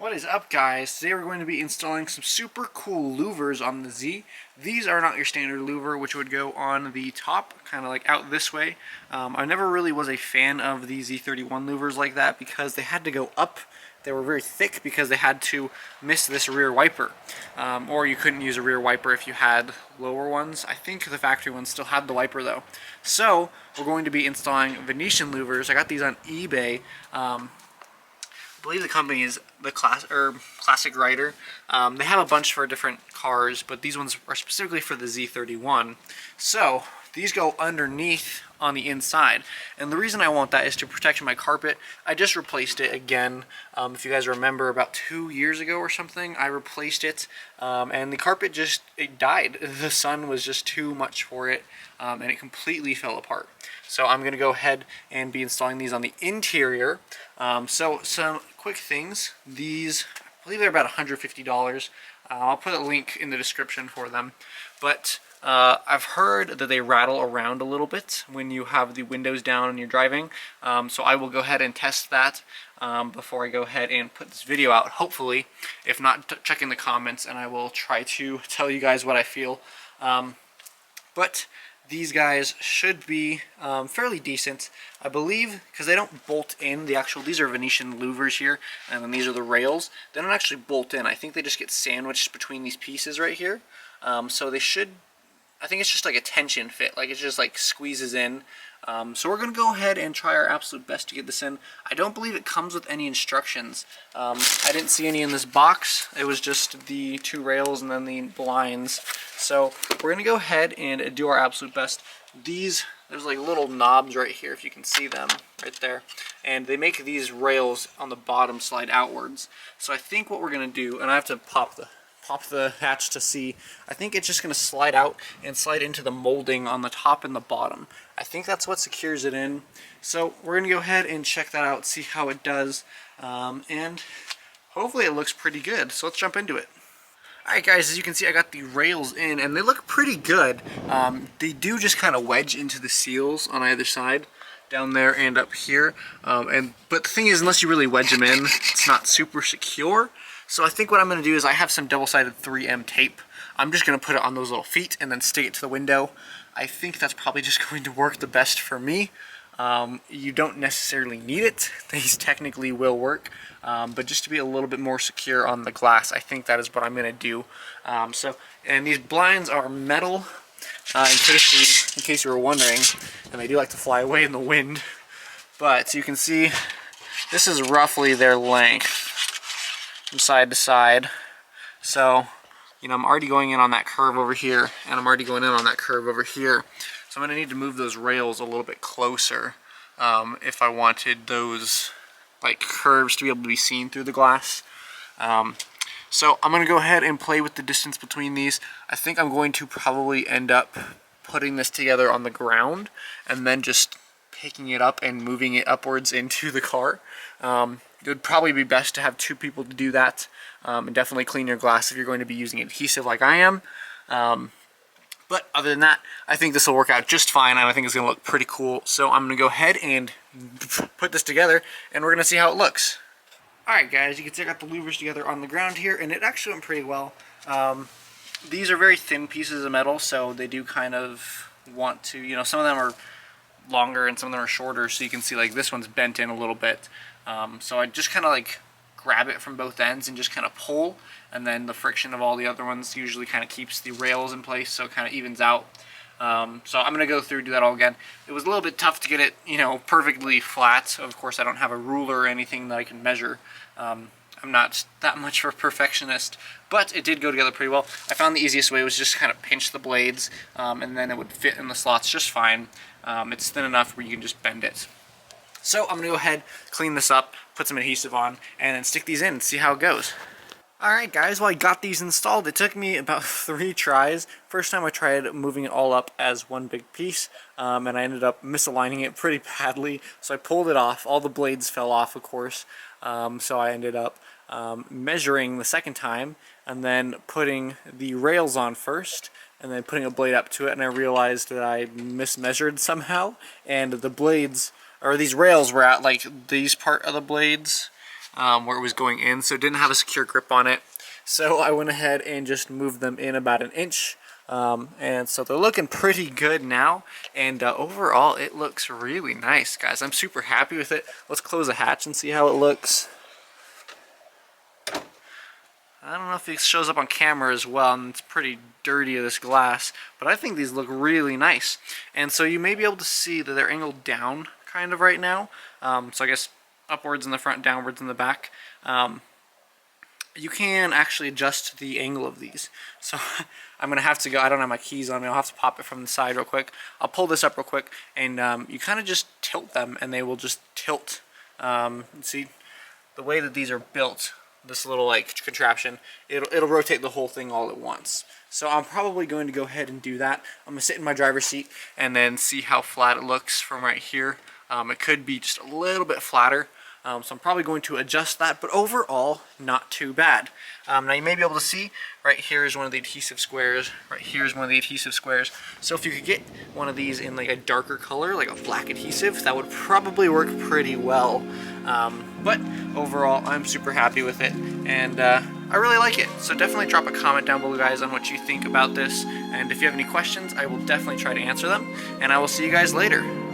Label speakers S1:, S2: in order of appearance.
S1: What is up, guys? Today we're going to be installing some super cool louvers on the Z. These are not your standard louver, which would go on the top, kind of like out this way. I never really was a fan of the Z31 louvers like that because they had to go up. They were very thick because they had to miss this rear wiper. Or you couldn't use a rear wiper if you had lower ones. I think the factory ones still had the wiper though. So we're going to be installing Venetian louvers. I got these on eBay. I believe the company is the Classic Rider. They have a bunch for different cars, but these ones are specifically for the Z31. So these go underneath on the inside, and the reason I want that is to protect my carpet. I just replaced it again. If you guys remember, about 2 years ago or something, I replaced it, and the carpet it died. The sun was just too much for it, and it completely fell apart. So I'm going to go ahead and be installing these on the interior. So some quick things. These, I believe they're about $150. I'll put a link in the description for them. But I've heard that they rattle around a little bit when you have the windows down and you're driving. So I will go ahead and test that before I go ahead and put this video out, hopefully. If not, check in the comments and I will try to tell you guys what I feel. But these guys should be fairly decent, I believe, because they don't bolt in. These are Venetian louvers here, and then these are the rails. They don't actually bolt in. I think they just get sandwiched between these pieces right here. So they should, I think it's just like a tension fit, like it just like squeezes in. So we're going to go ahead and try our absolute best to get this in. I don't believe it comes with any instructions. I didn't see any in this box. It was just the two rails and then the blinds. So we're going to go ahead and do our absolute best. There's like little knobs right here, if you can see them right there. And they make these rails on the bottom slide outwards. So I think what we're going to do, and I have to pop the hatch to see. I think it's just going to slide out and slide into the molding on the top and the bottom. I think that's what secures it in. So we're going to go ahead and check that out, see how it does, and hopefully it looks pretty good. So let's jump into it. Alright guys, as you can see, I got the rails in and they look pretty good. They do just kind of wedge into the seals on either side, down there and up here. But the thing is, unless you really wedge them in, it's not super secure. So I think what I'm going to do is I have some double-sided 3M tape. I'm just going to put it on those little feet and then stick it to the window. I think that's probably just going to work the best for me. You don't necessarily need it. These technically will work. But just to be a little bit more secure on the glass, I think that is what I'm going to do. And these blinds are metal, in case you were wondering, and they do like to fly away in the wind. But you can see this is roughly their length from side to side. So, you know, I'm already going in on that curve over here, and I'm already going in on that curve over here. So I'm going to need to move those rails a little bit closer if I wanted those like curves to be able to be seen through the glass. So I'm going to go ahead and play with the distance between these. I think I'm going to probably end up putting this together on the ground and then just picking it up and moving it upwards into the car. It would probably be best to have two people to do that, and definitely clean your glass if you're going to be using adhesive like I am. But other than that, I think this will work out just fine, and I think it's going to look pretty cool. So I'm going to go ahead and put this together, and we're going to see how it looks. Alright guys, you can see I got the louvers together on the ground here, and it actually went pretty well. These are very thin pieces of metal, so they do kind of want to, you know, some of them are longer and some of them are shorter, so you can see like this one's bent in a little bit. So I just kind of like grab it from both ends and just kind of pull, and then the friction of all the other ones usually kind of keeps the rails in place, so it kind of evens out. So I'm going to go through and do that all again. It was a little bit tough to get it, you know, perfectly flat. Of course, I don't have a ruler or anything that I can measure. I'm not that much of a perfectionist, but it did go together pretty well. I found the easiest way was just kind of pinch the blades, and then it would fit in the slots just fine. It's thin enough where you can just bend it. So I'm going to go ahead, clean this up, put some adhesive on, and then stick these in and see how it goes. Alright guys, well I got these installed. It took me about 3 tries. First time I tried moving it all up as one big piece, and I ended up misaligning it pretty badly. So I pulled it off. All the blades fell off, of course. So I ended up measuring the second time, and then putting the rails on first, and then putting a blade up to it, and I realized that I mismeasured somehow, and the blades, or these rails were at like these part of the blades, where it was going in, so it didn't have a secure grip on it. So I went ahead and just moved them in about an inch. And so they're looking pretty good now, and overall it looks really nice, guys. I'm super happy with it. Let's close the hatch and see how it looks. I don't know if it shows up on camera as well, and it's pretty dirty, this glass, but I think these look really nice. And so you may be able to see that they're angled down kind of right now. So I guess upwards in the front, downwards in the back. You can actually adjust the angle of these. So I'm gonna have to go, I don't have my keys on me, I'll have to pop it from the side real quick. I'll pull this up real quick, and you kind of just tilt them and they will just tilt. See, the way that these are built, this little like contraption, it'll rotate the whole thing all at once. So I'm probably going to go ahead and do that. I'm gonna sit in my driver's seat and then see how flat it looks from right here. It could be just a little bit flatter. So I'm probably going to adjust that, but overall, not too bad. Now you may be able to see, right here is one of the adhesive squares, right here is one of the adhesive squares. So if you could get one of these in like a darker color, like a black adhesive, that would probably work pretty well. But overall, I'm super happy with it, and I really like it. So definitely drop a comment down below, guys, on what you think about this. And if you have any questions, I will definitely try to answer them, and I will see you guys later.